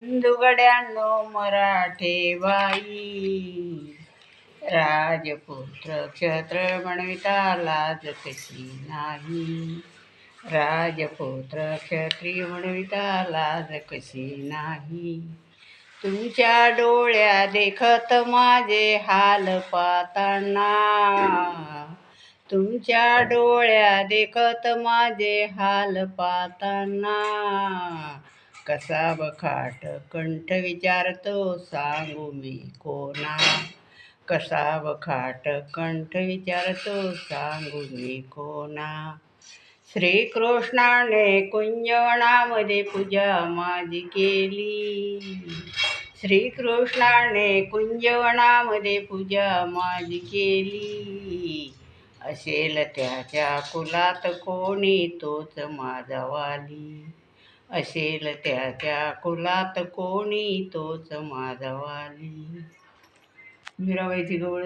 हिंदुगड्यांनो मराठे बाई, राजपुत्र क्षत्र म्हणविता लाज कशी नाही. राजपुत्र क्षत्रिय म्हणविता लाज कशी नाही. तुमच्या डोळ्या देखत माझे हाल पाहताना, तुमच्या डोळ्या देखत माझे हाल पाहताना, कसा बखाट कंठ विचारतो सांगू मी कोणा. कसा बखाट कंठ विचारतो सांगू मी कोणा. श्रीकृष्णाने कुंजवनामध्ये पूजा माझी केली. श्रीकृष्णाने कुंजवनामध्ये पूजा माझी केली. असेल त्याच्या कुलात कोणी तोच माझा वाली. असेल त्याच्या कुलात कोणी तोच माझा वाली. मीराबाईची गवळ.